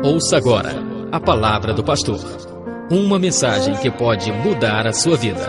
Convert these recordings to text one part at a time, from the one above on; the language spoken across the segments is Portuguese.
Ouça agora a palavra do pastor. Uma mensagem que pode mudar a sua vida.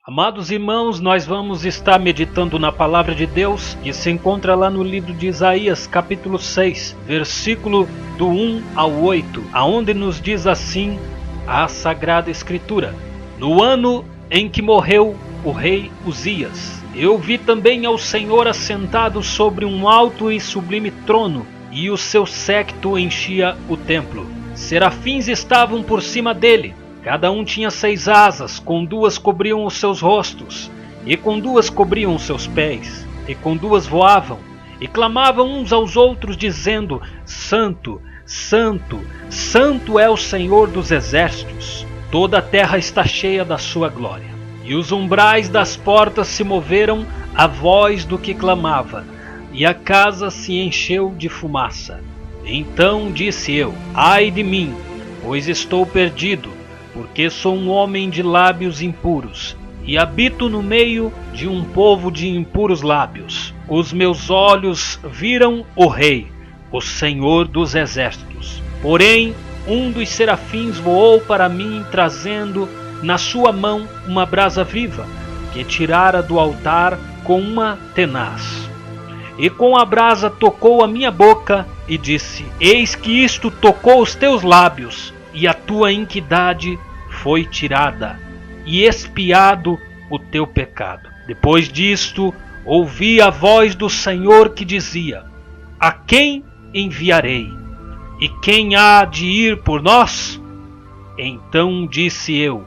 Amados irmãos, nós vamos estar meditando na palavra de Deus que se encontra lá no livro de Isaías, capítulo 6, versículo do 1 ao 8, aonde nos diz assim a Sagrada Escritura: No ano em que morreu o rei Uzias, eu vi também ao Senhor assentado sobre um alto e sublime trono, e o seu séquito enchia o templo. Serafins estavam por cima dele. Cada um tinha 6 asas, com 2 cobriam os seus rostos, e com 2 cobriam os seus pés, e com 2 voavam, e clamavam uns aos outros, dizendo: Santo, Santo, Santo é o Senhor dos exércitos, toda a terra está cheia da sua glória. E os umbrais das portas se moveram à voz do que clamava, e a casa se encheu de fumaça. Então disse eu: Ai de mim, pois estou perdido, porque sou um homem de lábios impuros, e habito no meio de um povo de impuros lábios. Os meus olhos viram o Rei, o Senhor dos exércitos. Porém, um dos serafins voou para mim, trazendo na sua mão uma brasa viva, que tirara do altar com uma tenaz. E com a brasa tocou a minha boca, e disse: Eis que isto tocou os teus lábios, e a tua iniquidade foi tirada, e expiado o teu pecado. Depois disto, ouvi a voz do Senhor que dizia: A quem enviarei? E quem há de ir por nós? Então disse eu: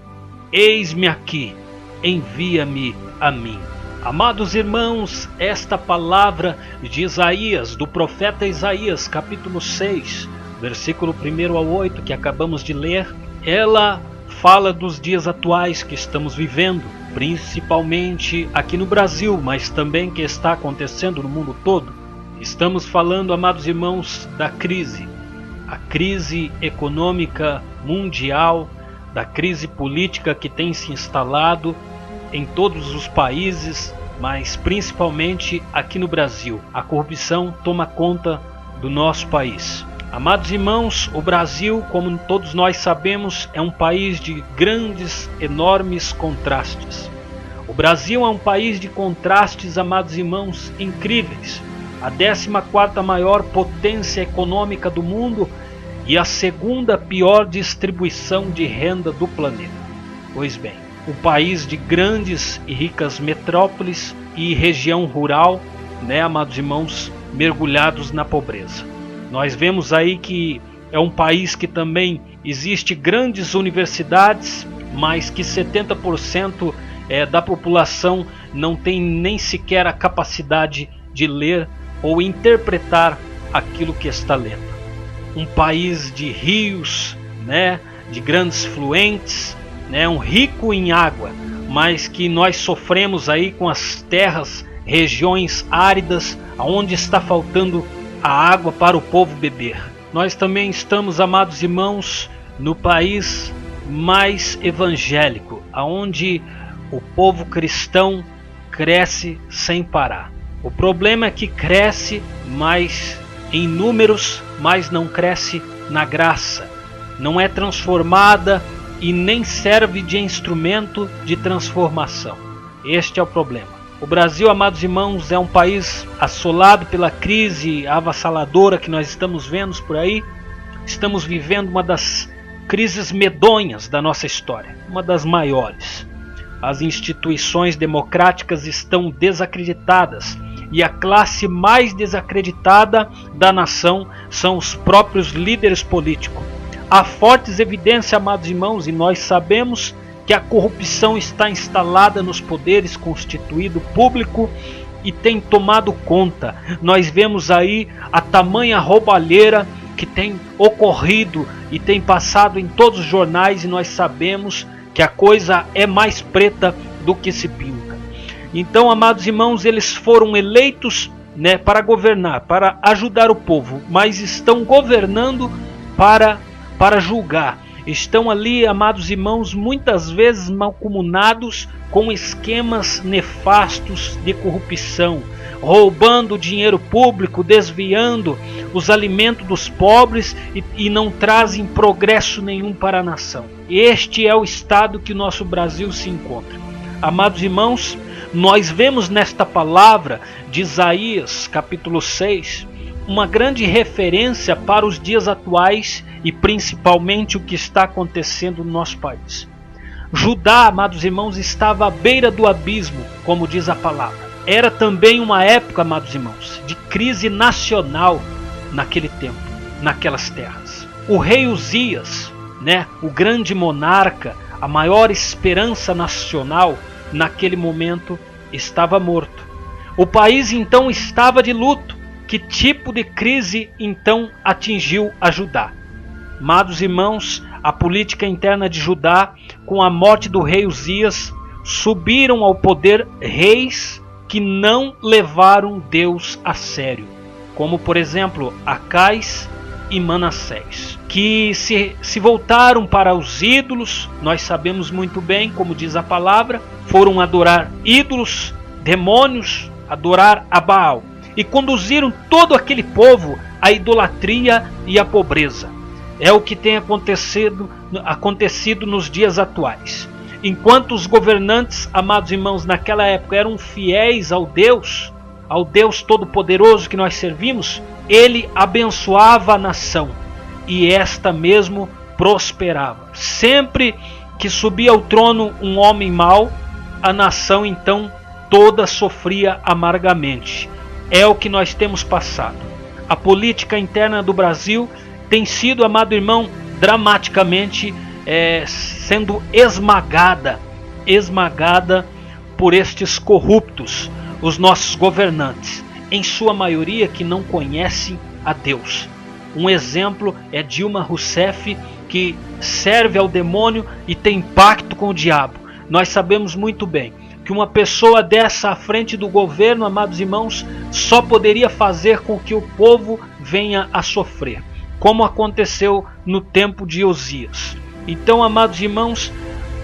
Eis-me aqui, envia-me a mim. Amados irmãos, esta palavra de Isaías, do profeta Isaías, capítulo 6, versículo 1 ao 8, que acabamos de ler, ela fala dos dias atuais que estamos vivendo, principalmente aqui no Brasil, mas também que está acontecendo no mundo todo. Estamos falando, amados irmãos, da crise, a crise econômica mundial, da crise política que tem se instalado em todos os países, mas principalmente aqui no Brasil. A corrupção toma conta do nosso país. Amados irmãos, o Brasil, como todos nós sabemos, é um país de grandes, enormes contrastes. O Brasil é um país de contrastes, amados irmãos, incríveis. A 14ª maior potência econômica do mundo e a 2ª pior distribuição de renda do planeta. Pois bem, um país de grandes e ricas metrópoles e região rural, amados irmãos, mergulhados na pobreza. Nós vemos aí que é um país que também existe grandes universidades, mas que 70% da população não tem nem sequer a capacidade de ler ou interpretar aquilo que está lendo. Um país de rios, de grandes fluentes, um rico em água, mas que nós sofremos aí com as terras, regiões áridas, onde está faltando a água para o povo beber. Nós também estamos, amados irmãos, no país mais evangélico, onde o povo cristão cresce sem parar. O problema é que cresce mais em números, mas não cresce na graça. Não é transformada e nem serve de instrumento de transformação. Este é o problema. O Brasil, amados irmãos, é um país assolado pela crise avassaladora que nós estamos vendo por aí. Estamos vivendo uma das crises medonhas da nossa história, uma das maiores. As instituições democráticas estão desacreditadas e a classe mais desacreditada da nação são os próprios líderes políticos. Há fortes evidências, amados irmãos, e nós sabemos que a corrupção está instalada nos poderes constituído público e tem tomado conta. Nós vemos aí a tamanha roubalheira que tem ocorrido e tem passado em todos os jornais, e nós sabemos que a coisa é mais preta do que se pinta. Então, amados irmãos, eles foram eleitos para governar, para ajudar o povo, mas estão governando para julgar. Estão ali, amados irmãos, muitas vezes mancomunados com esquemas nefastos de corrupção, roubando o dinheiro público, desviando os alimentos dos pobres e não trazem progresso nenhum para a nação. Este é o estado que o nosso Brasil se encontra. Amados irmãos, nós vemos nesta palavra de Isaías, capítulo 6, uma grande referência para os dias atuais e principalmente o que está acontecendo no nosso país. Judá, amados irmãos, estava à beira do abismo, como diz a palavra. Era também uma época, amados irmãos, de crise nacional naquele tempo, naquelas terras. O rei Uzias, o grande monarca, a maior esperança nacional, naquele momento estava morto. O país então estava de luto. Que tipo de crise então atingiu a Judá? Amados irmãos, a política interna de Judá, com a morte do rei Uzias, subiram ao poder reis que não levaram Deus a sério, como por exemplo Acais e Manassés, que se voltaram para os ídolos. Nós sabemos muito bem, como diz a palavra, foram adorar ídolos, demônios, adorar a Baal, e conduziram todo aquele povo à idolatria e à pobreza. É o que tem acontecido nos dias atuais. Enquanto os governantes, amados irmãos, naquela época eram fiéis ao Deus Todo-Poderoso que nós servimos, ele abençoava a nação e esta mesmo prosperava. Sempre que subia ao trono um homem mau, a nação então toda sofria amargamente. É o que nós temos passado. A política interna do Brasil tem sido, amado irmão, dramaticamente sendo esmagada por estes corruptos, os nossos governantes, em sua maioria que não conhecem a Deus. Um exemplo é Dilma Rousseff, que serve ao demônio e tem pacto com o diabo. Nós sabemos muito bem que uma pessoa dessa à frente do governo, amados irmãos, só poderia fazer com que o povo venha a sofrer, como aconteceu no tempo de Uzias. Então, amados irmãos,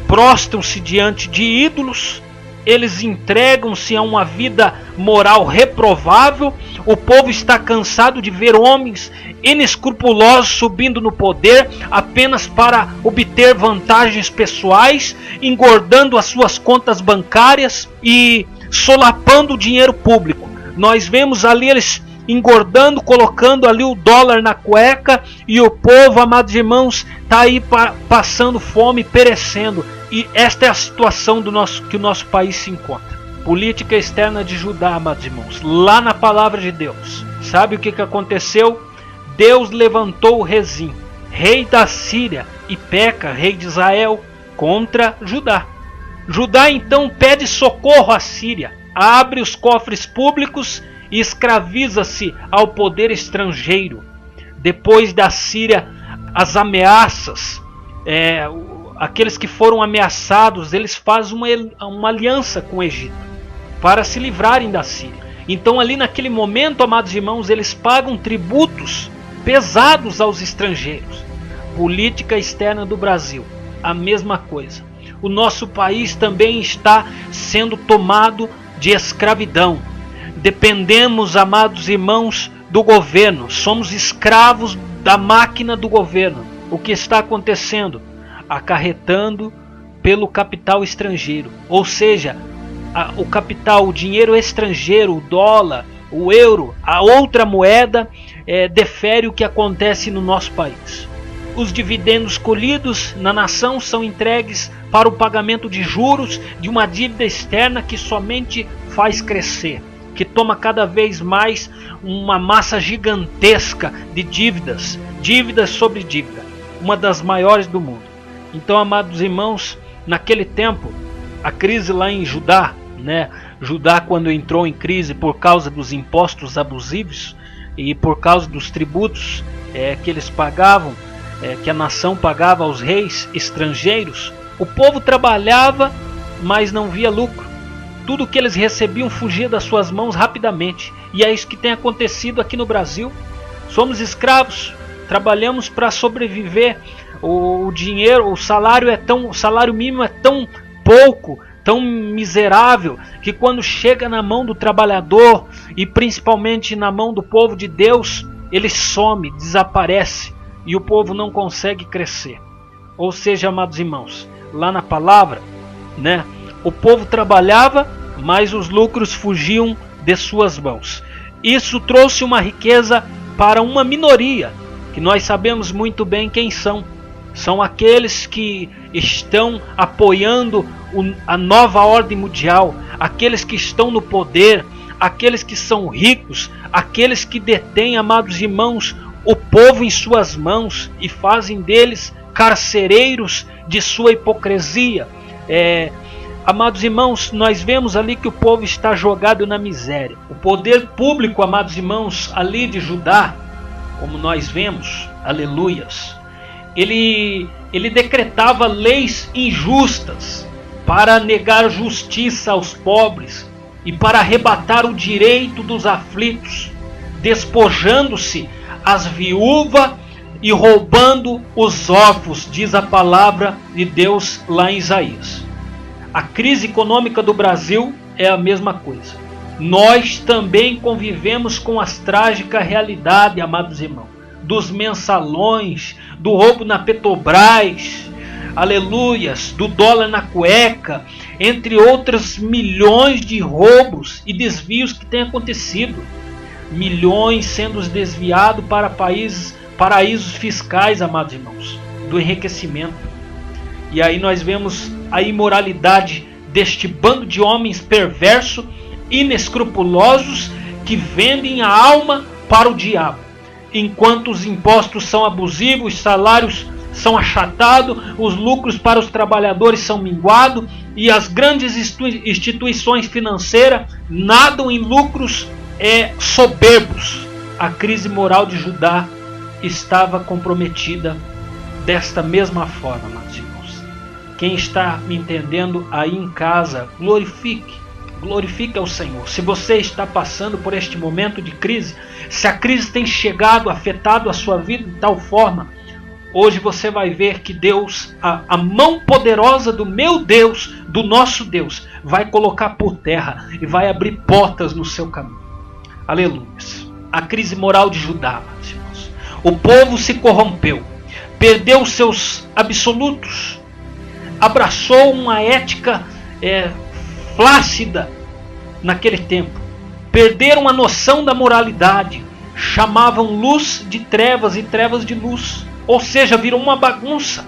prostram-se diante de ídolos, eles entregam-se a uma vida moral reprovável. O povo está cansado de ver homens inescrupulosos subindo no poder apenas para obter vantagens pessoais, engordando as suas contas bancárias e solapando o dinheiro público. Nós vemos ali eles engordando, colocando ali o dólar na cueca, e o povo, amados irmãos, está aí passando fome, perecendo. E esta é a situação que o nosso país se encontra. Política externa de Judá, amados irmãos, lá na palavra de Deus. Sabe o que aconteceu? Deus levantou o Rezim, rei da Síria, e Peca, rei de Israel, contra Judá. Judá então pede socorro à Síria, abre os cofres públicos e escraviza-se ao poder estrangeiro. Depois da Síria, as ameaças, aqueles que foram ameaçados, eles fazem uma aliança com o Egito para se livrarem da Síria. Então ali naquele momento, amados irmãos, eles pagam tributos pesados aos estrangeiros. Política externa do Brasil, a mesma coisa. O nosso país também está sendo tomado de escravidão. Dependemos, amados irmãos, do governo. Somos escravos da máquina do governo. O que está acontecendo? Acarretando pelo capital estrangeiro. Ou seja, o capital, o dinheiro estrangeiro, o dólar, o euro, a outra moeda, defere o que acontece no nosso país. Os dividendos colhidos na nação são entregues para o pagamento de juros de uma dívida externa que somente faz crescer, que toma cada vez mais uma massa gigantesca de dívidas, dívidas sobre dívida, uma das maiores do mundo. Então, amados irmãos, naquele tempo, a crise lá em Judá, Judá, quando entrou em crise por causa dos impostos abusivos e por causa dos tributos que eles pagavam, que a nação pagava aos reis estrangeiros, o povo trabalhava, mas não via lucro. Tudo que eles recebiam fugia das suas mãos rapidamente. E é isso que tem acontecido aqui no Brasil. Somos escravos, trabalhamos para sobreviver. O dinheiro, o salário mínimo é tão pouco, tão miserável, que quando chega na mão do trabalhador, e principalmente na mão do povo de Deus, ele some, desaparece, e o povo não consegue crescer. Ou seja, amados irmãos, lá na palavra, né, o povo trabalhava, mas os lucros fugiam de suas mãos. Isso trouxe uma riqueza para uma minoria, que nós sabemos muito bem quem são. São aqueles que estão apoiando a nova ordem mundial, aqueles que estão no poder, aqueles que são ricos, aqueles que detêm, amados irmãos, o povo em suas mãos e fazem deles carcereiros de sua hipocrisia. Amados irmãos, nós vemos ali que o povo está jogado na miséria. O poder público, amados irmãos, ali de Judá, como nós vemos, aleluias, ele decretava leis injustas para negar justiça aos pobres e para arrebatar o direito dos aflitos, despojando-se as viúvas e roubando os órfãos, diz a palavra de Deus lá em Isaías. A crise econômica do Brasil é a mesma coisa. Nós também convivemos com as trágicas realidades, amados irmãos, dos mensalões, do roubo na Petrobras, aleluias, do dólar na cueca, entre outros milhões de roubos e desvios que têm acontecido. Milhões sendo desviados para paraísos fiscais, amados irmãos, do enriquecimento. E aí nós vemos a imoralidade deste bando de homens perversos, inescrupulosos, que vendem a alma para o diabo. Enquanto os impostos são abusivos, os salários são achatados, os lucros para os trabalhadores são minguados e as grandes instituições financeiras nadam em lucros soberbos. A crise moral de Judá estava comprometida desta mesma forma, amados irmãos. Quem está me entendendo aí em casa, glorifique ao Senhor. Se você está passando por este momento de crise, se a crise tem chegado, afetado a sua vida de tal forma, hoje você vai ver que Deus, a mão poderosa do meu Deus, do nosso Deus, vai colocar por terra e vai abrir portas no seu caminho. Aleluia. A crise moral de Judá, meus irmãos. O povo se corrompeu, perdeu os seus absolutos, abraçou uma ética flácida naquele tempo. Perderam a noção da moralidade. Chamavam luz de trevas e trevas de luz. Ou seja, virou uma bagunça.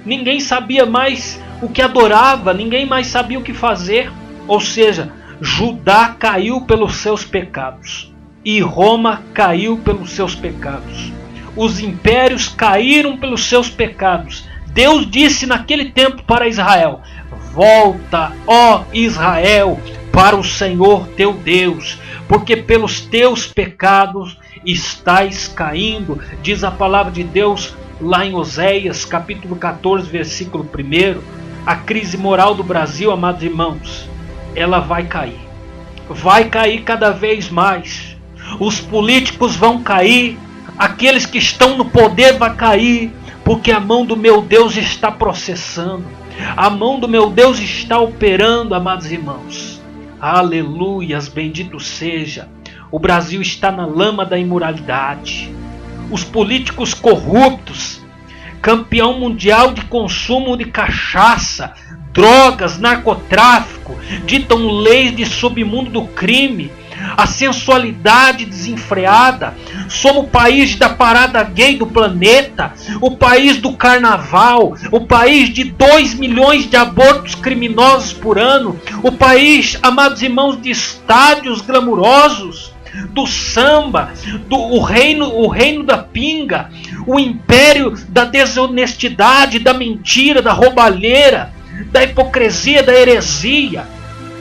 Ninguém sabia mais o que adorava, ninguém mais sabia o que fazer. Ou seja, Judá caiu pelos seus pecados e Roma caiu pelos seus pecados. Os impérios caíram pelos seus pecados. Deus disse naquele tempo para Israel: volta, ó Israel, para o Senhor teu Deus, porque pelos teus pecados estais caindo, diz a palavra de Deus lá em Oséias, capítulo 14, versículo 1. A crise moral do Brasil, amados irmãos, ela vai cair cada vez mais. Os políticos vão cair, aqueles que estão no poder vão cair, porque a mão do meu Deus está processando, a mão do meu Deus está operando, amados irmãos. Aleluias, bendito seja. O Brasil está na lama da imoralidade. Os políticos corruptos, campeão mundial de consumo de cachaça, drogas, narcotráfico, ditam leis de submundo do crime, a sensualidade desenfreada. Somos o país da parada gay do planeta, o país do carnaval, o país de 2 milhões de abortos criminosos por ano, o país, amados irmãos, de estádios glamurosos, do samba, o reino da pinga, o império da desonestidade, da mentira, da roubalheira, da hipocrisia, da heresia.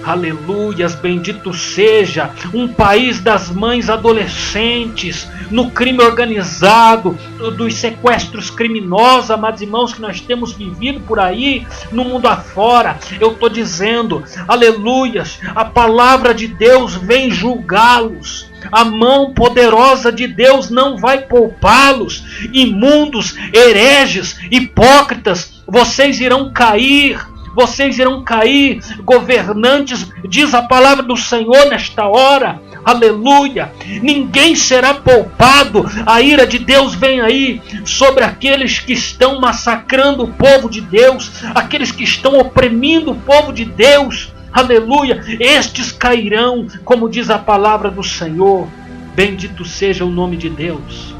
Aleluias, bendito seja. Um país das mães adolescentes, no crime organizado, dos sequestros criminosos, amados irmãos, que nós temos vivido por aí, no mundo afora. Eu estou dizendo, aleluias, a palavra de Deus vem julgá-los. A mão poderosa de Deus não vai poupá-los. Imundos, hereges, hipócritas, vocês irão cair. vocês irão cair, governantes, diz a palavra do Senhor nesta hora. Aleluia! Ninguém será poupado. A ira de Deus vem aí sobre aqueles que estão massacrando o povo de Deus, aqueles que estão oprimindo o povo de Deus. Aleluia! Estes cairão, como diz a palavra do Senhor. Bendito seja o nome de Deus.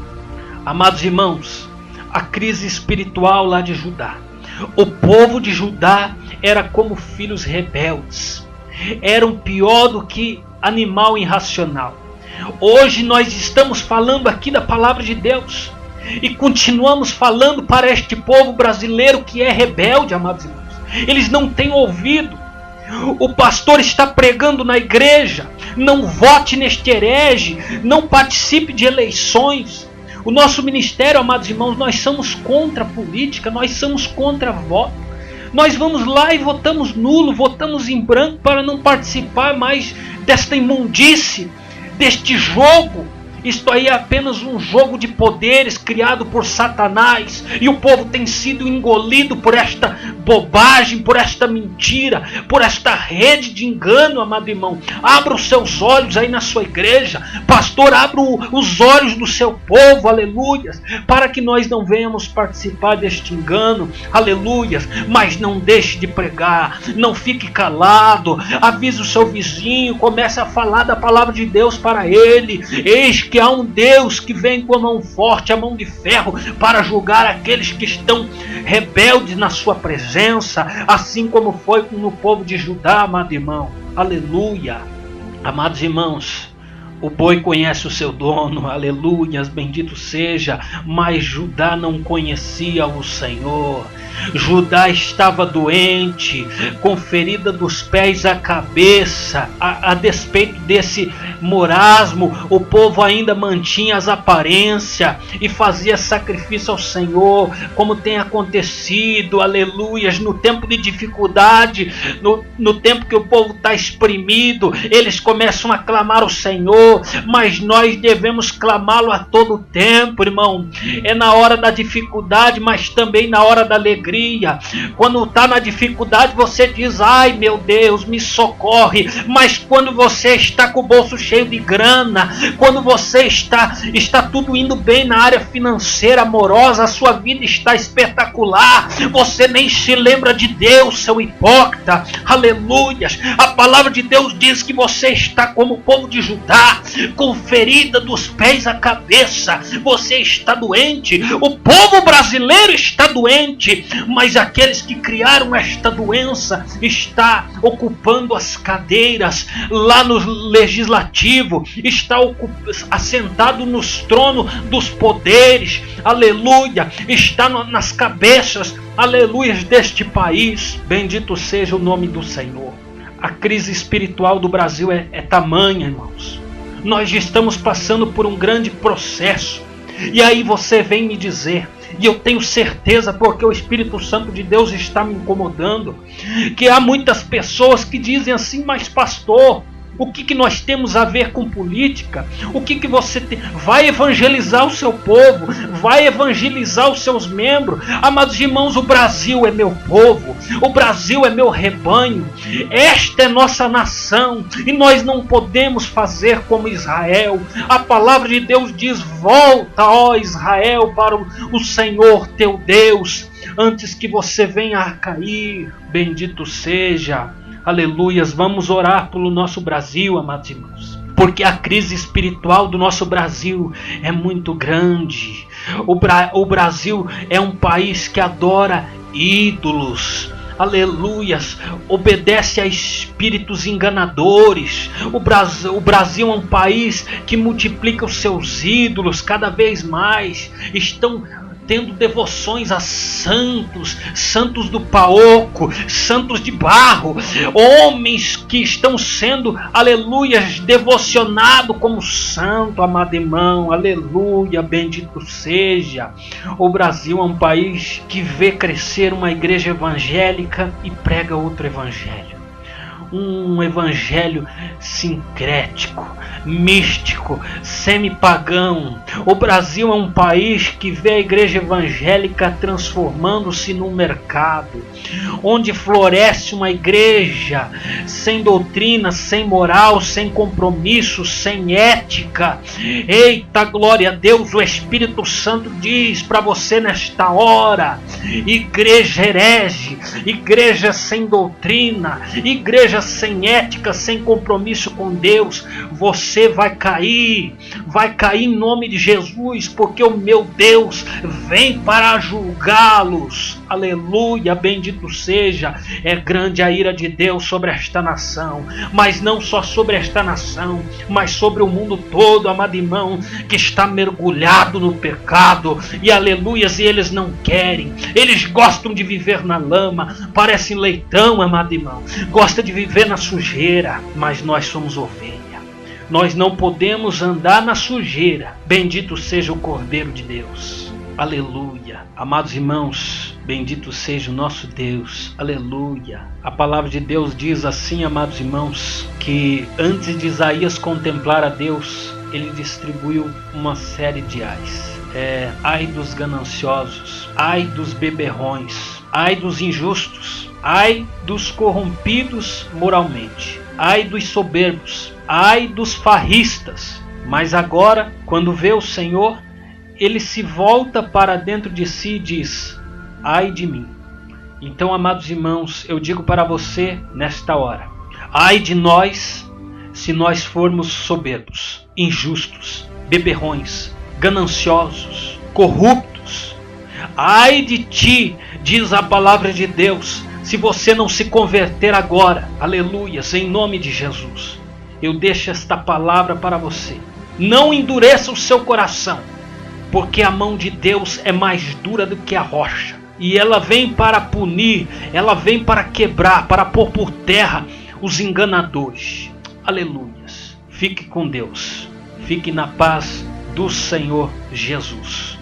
Amados irmãos, a crise espiritual lá de Judá. O povo de Judá era como filhos rebeldes. Eram pior do que animal irracional. Hoje nós estamos falando aqui da palavra de Deus e continuamos falando para este povo brasileiro que é rebelde, amados irmãos. Eles não têm ouvido. O pastor está pregando na igreja: não vote neste herege, não participe de eleições. O nosso ministério, amados irmãos, nós somos contra a política, nós somos contra voto. Nós vamos lá e votamos nulo, votamos em branco para não participar mais desta imundície, deste jogo. Isto aí é apenas um jogo de poderes criado por Satanás. E o povo tem sido engolido por esta bobagem, por esta mentira, por esta rede de engano, amado irmão. Abra os seus olhos aí na sua igreja. Pastor, abra os olhos do seu povo, aleluias, para que nós não venhamos participar deste engano, aleluias. Mas não deixe de pregar, não fique calado. Avise o seu vizinho, comece a falar da palavra de Deus para ele. Eis que há um Deus que vem com a mão forte, a mão de ferro, para julgar aqueles que estão rebeldes na sua presença, assim como foi no povo de Judá, amado irmão. Aleluia. Amados irmãos, o boi conhece o seu dono, aleluias, bendito seja, mas Judá não conhecia o Senhor. Judá estava doente, com ferida dos pés à cabeça. A despeito desse marasmo, o povo ainda mantinha as aparências e fazia sacrifício ao Senhor, como tem acontecido, aleluias, no tempo de dificuldade, no tempo que o povo está exprimido, eles começam a clamar ao Senhor, mas nós devemos clamá-lo a todo tempo, irmão. É na hora da dificuldade, mas também na hora da alegria. Quando está na dificuldade, você diz: ai meu Deus, me socorre. Mas quando você está com o bolso cheio de grana, quando você está tudo indo bem na área financeira, amorosa, a sua vida está espetacular, você nem se lembra de Deus, seu hipócrita. Aleluias. A palavra de Deus diz que você está como o povo de Judá, com ferida dos pés à cabeça. Você está doente. O povo brasileiro está doente, mas aqueles que criaram esta doença está ocupando as cadeiras lá no legislativo, está assentado nos tronos dos poderes, aleluia, está nas cabeças, aleluia, deste país. Bendito seja o nome do Senhor. A crise espiritual do Brasil é tamanha, irmãos. Nós estamos passando por um grande processo. E aí você vem me dizer, e eu tenho certeza, porque o Espírito Santo de Deus está me incomodando, que há muitas pessoas que dizem assim: mas pastor, o que nós temos a ver com política? O que você tem? Vai evangelizar o seu povo, vai evangelizar os seus membros. Amados irmãos, o Brasil é meu povo, o Brasil é meu rebanho, esta é nossa nação, e nós não podemos fazer como Israel. A palavra de Deus diz: volta, ó Israel, para o Senhor teu Deus, antes que você venha a cair. Bendito seja. Aleluias, vamos orar pelo nosso Brasil, amados irmãos, porque a crise espiritual do nosso Brasil é muito grande. O Brasil é um país que adora ídolos, aleluias, obedece a espíritos enganadores. O Brasil é um país que multiplica os seus ídolos cada vez mais. Estão tendo devoções a santos do paoco, santos de barro, homens que estão sendo, aleluias, devocionados como santo, amado irmão, aleluia, bendito seja. O Brasil é um país que vê crescer uma igreja evangélica e prega outro evangelho. um evangelho sincrético, místico, semi-pagão. O Brasil é um país que vê a igreja evangélica transformando-se num mercado, onde floresce uma igreja sem doutrina, sem moral, sem compromisso, sem ética. Eita, glória a Deus, o Espírito Santo diz para você nesta hora: igreja herege, igreja sem doutrina, igreja sem ética, sem compromisso com Deus, você vai cair em nome de Jesus, porque o meu Deus vem para julgá-los. Aleluia, bendito seja. É grande a ira de Deus sobre esta nação, mas não só sobre esta nação, mas sobre o mundo todo, amado irmão, que está mergulhado no pecado. E aleluias, e eles não querem, eles gostam de viver na lama, parecem leitão, amado irmão, gosta de viver na sujeira, mas nós somos ovelha. Nós não podemos andar na sujeira. Bendito seja o Cordeiro de Deus. Aleluia. Amados irmãos, bendito seja o nosso Deus. Aleluia. A palavra de Deus diz assim, amados irmãos, que antes de Isaías contemplar a Deus, ele distribuiu uma série de ais. Ai dos gananciosos, ai dos beberrões, ai dos injustos, ai dos corrompidos moralmente, ai dos soberbos, ai dos farristas. Mas agora, quando vê o Senhor, ele se volta para dentro de si e diz: ai de mim. Então, amados irmãos, eu digo para você nesta hora: ai de nós se nós formos soberbos, injustos, beberrões, gananciosos, corruptos. Ai de ti, diz a palavra de Deus, se você não se converter agora. Aleluias, em nome de Jesus. Eu deixo esta palavra para você. Não endureça o seu coração, porque a mão de Deus é mais dura do que a rocha. E ela vem para punir, ela vem para quebrar, para pôr por terra os enganadores. Aleluias. Fique com Deus. Fique na paz do Senhor Jesus.